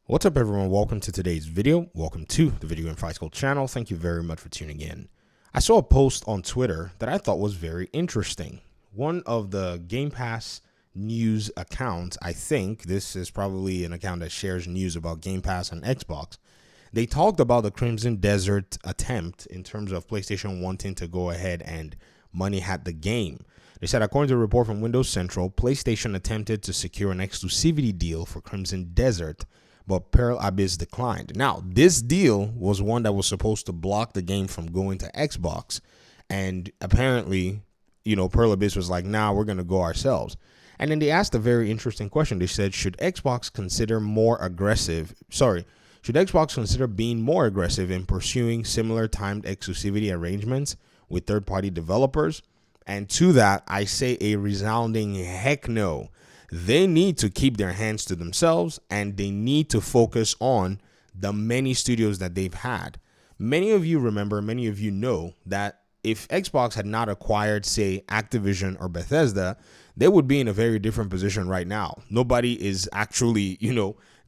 What's up, everyone? Welcome to today's video. Welcome to the Video Game Fight School channel. Thank you very much for tuning in. I saw a post on Twitter that I thought was very interesting. One of the Game Pass news accounts, I think this is probably an account that shares news about Game Pass and Xbox. They talked about the Crimson Desert attempt in terms of PlayStation wanting to go ahead and money hat the game. They said, according to a report from Windows Central, PlayStation attempted to secure an exclusivity deal for Crimson Desert, but Pearl Abyss declined. Now, this deal was one that was supposed to block the game from going to Xbox. And apparently, Pearl Abyss was like, nah, we're going to go ourselves. And then they asked a very interesting question. They said, should Xbox consider being more aggressive in pursuing similar timed exclusivity arrangements with third-party developers? And to that, I say a resounding heck no. They need to keep their hands to themselves, and they need to focus on the many studios that they've had. Many of you remember, many of you know that if Xbox had not acquired, say, Activision or Bethesda, they would be in a very different position right now. Nobody is actually,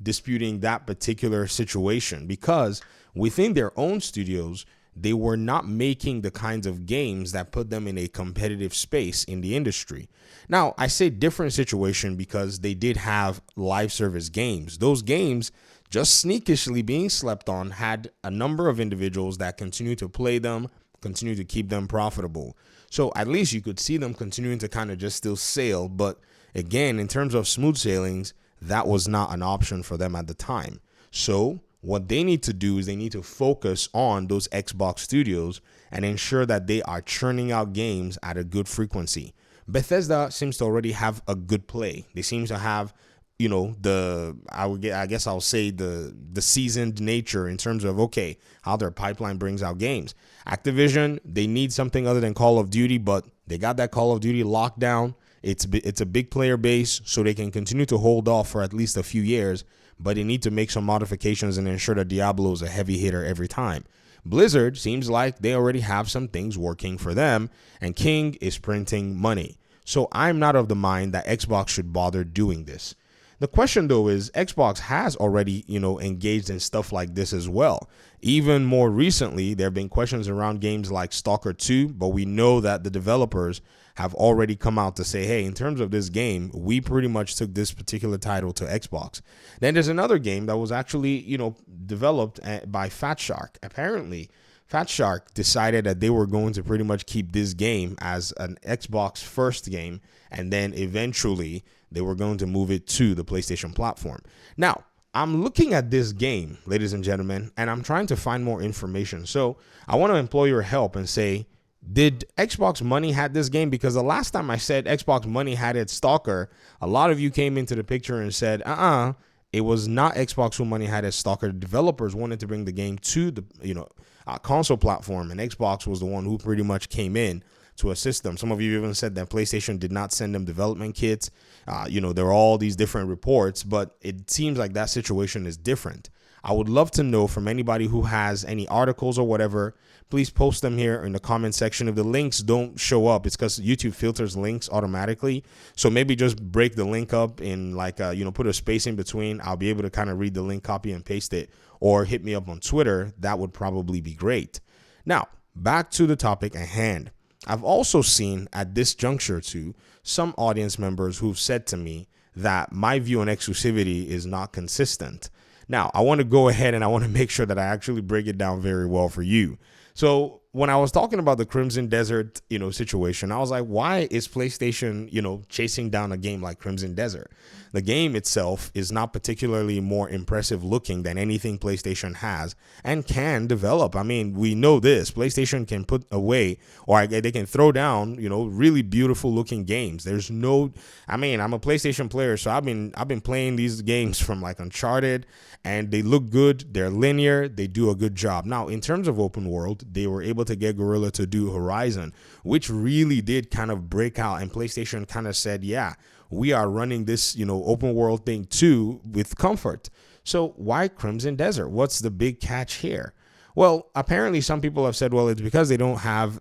disputing that particular situation, because within their own studios, they were not making the kinds of games that put them in a competitive space in the industry. Now, I say different situation because they did have live service games. Those games, just sneakishly being slept on, had a number of individuals that continue to play them, continue to keep them profitable. So at least you could see them continuing to kind of just still sail. But again, in terms of smooth sailings, that was not an option for them at the time. So what they need to do is they need to focus on those Xbox studios and ensure that they are churning out games at a good frequency. Bethesda seems to already have a good play. They seem to have, I guess I'll say the seasoned nature in terms of, okay, how their pipeline brings out games. Activision, they need something other than Call of Duty, but they got that Call of Duty locked down. It's a big player base, so they can continue to hold off for at least a few years, but they need to make some modifications and ensure that Diablo is a heavy hitter every time. Blizzard seems like they already have some things working for them, and King is printing money. So I'm not of the mind that Xbox should bother doing this. The question, though, is Xbox has already, engaged in stuff like this as well. Even more recently, there have been questions around games like Stalker 2, but we know that the developers have already come out to say, hey, in terms of this game, we pretty much took this particular title to Xbox. Then there's another game that was actually, developed by Fat Shark. Apparently, Fat Shark decided that they were going to pretty much keep this game as an Xbox first game, and then eventually they were going to move it to the PlayStation platform. Now, I'm looking at this game, ladies and gentlemen, and I'm trying to find more information. So I want to employ your help and say, did Xbox money had this game? Because the last time I said Xbox money had its Stalker, a lot of you came into the picture and said, it was not Xbox who money had its Stalker. The developers wanted to bring the game to the console platform, and Xbox was the one who pretty much came in to assist them. Some of you even said that PlayStation did not send them development kits. There are all these different reports, but it seems like that situation is different. I would love to know from anybody who has any articles or whatever. Please post them here in the comment section. If the links don't show up, it's because YouTube filters links automatically. So maybe just break the link up in put a space in between. I'll be able to kind of read the link, copy and paste it, or hit me up on Twitter. That would probably be great. Now, back to the topic at hand. I've also seen at this juncture too, some audience members who've said to me that my view on exclusivity is not consistent. Now, I want to go ahead and I want to make sure that I actually break it down very well for you. So when I was talking about the Crimson Desert, situation, I was like, why is PlayStation, chasing down a game like Crimson Desert? The game itself is not particularly more impressive looking than anything PlayStation has and can develop. I mean, we know this. PlayStation can put away, or they can throw down, really beautiful looking games. There's no, I'm a PlayStation player, so I've been playing these games from like Uncharted, and they look good. They're linear. They do a good job. Now, in terms of open world, they were able to get Guerrilla to do Horizon, which really did kind of break out, and PlayStation kind of said, yeah, we are running this, open world thing too with comfort. So why Crimson Desert? What's the big catch here? Well, apparently some people have said, well, it's because they don't have,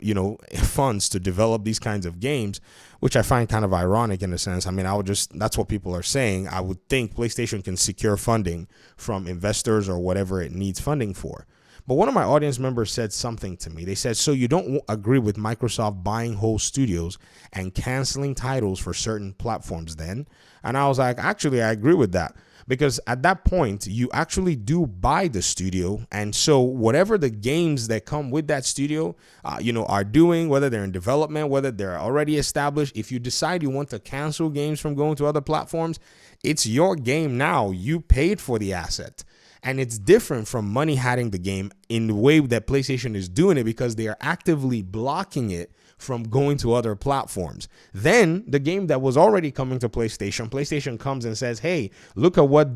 funds to develop these kinds of games, which I find kind of ironic in a sense. I mean, that's what people are saying. I would think PlayStation can secure funding from investors or whatever it needs funding for. But one of my audience members said something to me. They said, so you don't agree with Microsoft buying whole studios and canceling titles for certain platforms then? And I was like, actually, I agree with that. Because at that point, you actually do buy the studio. And so whatever the games that come with that studio, are doing, whether they're in development, whether they're already established, if you decide you want to cancel games from going to other platforms, it's your game now. You paid for the asset. And it's different from money-hatting the game in the way that PlayStation is doing it, because they are actively blocking it from going to other platforms. Then the game that was already coming to PlayStation comes and says, hey, look at what,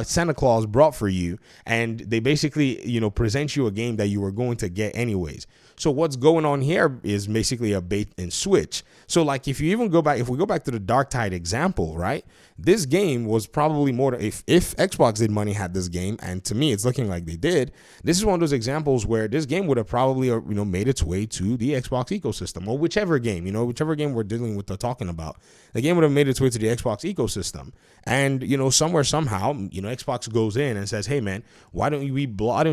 Santa Claus brought for you. And they basically, present you a game that you were going to get anyways. So what's going on here is basically a bait and switch. So like if we go back to the Dark Tide example, right? This game was probably more if Xbox did money had this game, and to me it's looking like they did. This is one of those examples where this game would have probably made its way to the Xbox ecosystem, or whichever game we're dealing with or talking about. The game would have made its way to the Xbox ecosystem, and somewhere somehow Xbox goes in and says, hey man, why don't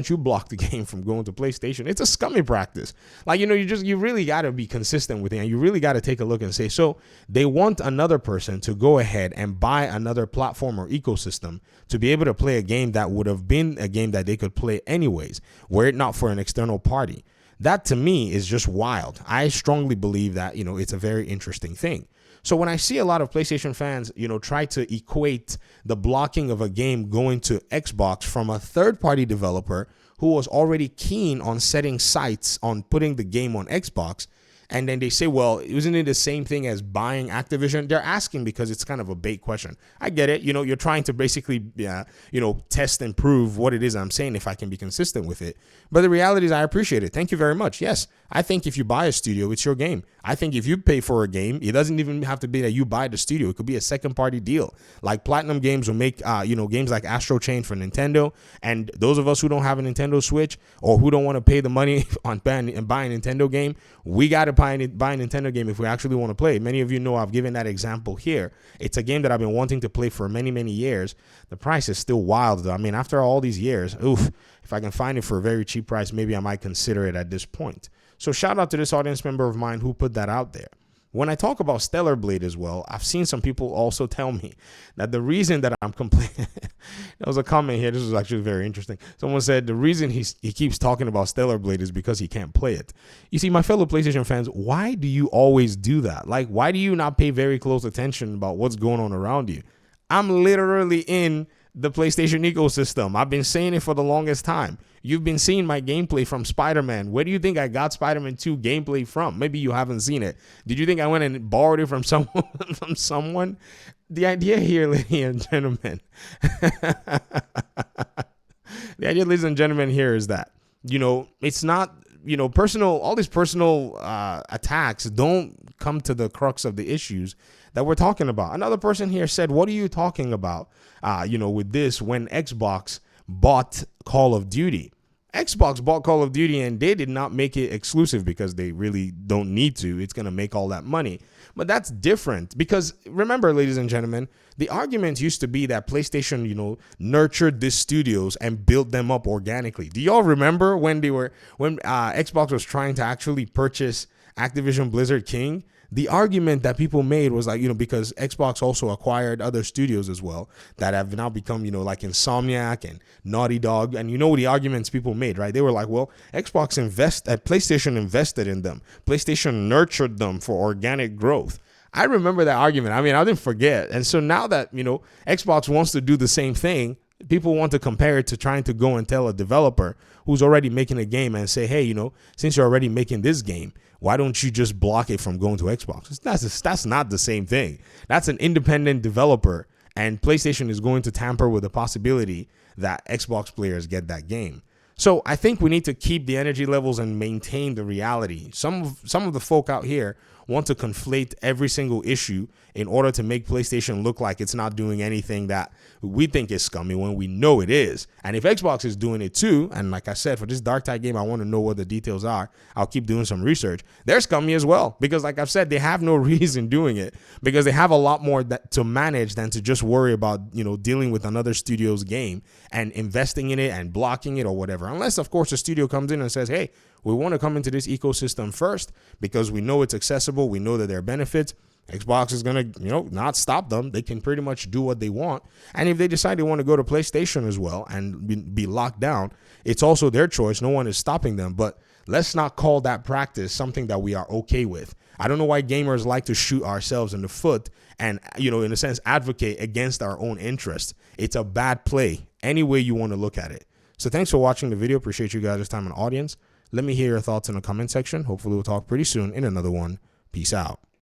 you block the game from going to PlayStation? It's a scummy practice. Like you really got to be consistent with it, and you really got to take a look and say, so they want another person to go ahead and buy another platform or ecosystem to be able to play a game that would have been a game that they could play anyways, were it not for an external party. That to me is just wild. I strongly believe that, it's a very interesting thing. So when I see a lot of PlayStation fans, try to equate the blocking of a game going to Xbox from a third-party developer who was already keen on setting sights on putting the game on Xbox, and then they say, well, isn't it the same thing as buying Activision? They're asking because it's kind of a bait question. I get it. You're trying to basically, test and prove what it is I'm saying, if I can be consistent with it. But the reality is I appreciate it. Thank you very much. Yes, I think if you buy a studio, it's your game. I think if you pay for a game, it doesn't even have to be that you buy the studio. It could be a second party deal. Like Platinum Games will make, games like Astro Chain for Nintendo. And those of us who don't have a Nintendo Switch or who don't want to pay the money on buying a Nintendo game, we got to buy a Nintendo game if we actually want to play. Many of you know I've given that example here. It's a game that I've been wanting to play for many, many years. The price is still wild, though. I mean, after all these years, if I can find it for a very cheap price, maybe I might consider it at this point. So shout out to this audience member of mine who put that out there. When I talk about Stellar Blade as well, I've seen some people also tell me that the reason that I'm complaining, there was a comment here, this was actually very interesting. Someone said the reason he keeps talking about Stellar Blade is because he can't play it. You see, my fellow PlayStation fans, why do you always do that? Like, why do you not pay very close attention about what's going on around you? I'm literally in the PlayStation ecosystem. I've been saying it for the longest time. You've been seeing my gameplay from Spider-Man. Where do you think I got Spider-Man 2 gameplay from? Maybe you haven't seen it. Did you think I went and borrowed it from someone? The idea here, ladies and gentlemen, here is that, it's not, personal, all these personal attacks don't come to the crux of the issues that we're talking about. Another person here said, what are you talking about, with this when Xbox bought Call of Duty? Xbox bought Call of Duty and they did not make it exclusive because they really don't need to. It's going to make all that money. But that's different because remember, ladies and gentlemen, the argument used to be that PlayStation, nurtured these studios and built them up organically. Do y'all remember when Xbox was trying to actually purchase Activision Blizzard King? The argument that people made was like, because Xbox also acquired other studios as well that have now become, like Insomniac and Naughty Dog. And the arguments people made, right? They were like, well, PlayStation invested in them. PlayStation nurtured them for organic growth. I remember that argument. I mean, I didn't forget. And so now that, Xbox wants to do the same thing, people want to compare it to trying to go and tell a developer who's already making a game and say, hey, since you're already making this game, why don't you just block it from going to Xbox? That's not the same thing. That's an independent developer, and PlayStation is going to tamper with the possibility that Xbox players get that game. So I think we need to keep the energy levels and maintain the reality. Some of the folk out here want to conflate every single issue in order to make PlayStation look like it's not doing anything that we think is scummy when we know it is. And if Xbox is doing it too, and like I said, for this Dark Tide game, I want to know what the details are. I'll keep doing some research. They're scummy as well, because like I've said, they have no reason doing it, because they have a lot more to manage than to just worry about, dealing with another studio's game and investing in it and blocking it or whatever. Unless, of course, the studio comes in and says, hey, we want to come into this ecosystem first because we know it's accessible. We know that there are benefits. Xbox is going to, not stop them. They can pretty much do what they want. And if they decide they want to go to PlayStation as well and be locked down, it's also their choice. No one is stopping them. But let's not call that practice something that we are okay with. I don't know why gamers like to shoot ourselves in the foot and, in a sense, advocate against our own interests. It's a bad play any way you want to look at it. So thanks for watching the video. Appreciate you guys' time and audience. Let me hear your thoughts in the comment section. Hopefully we'll talk pretty soon in another one. Peace out.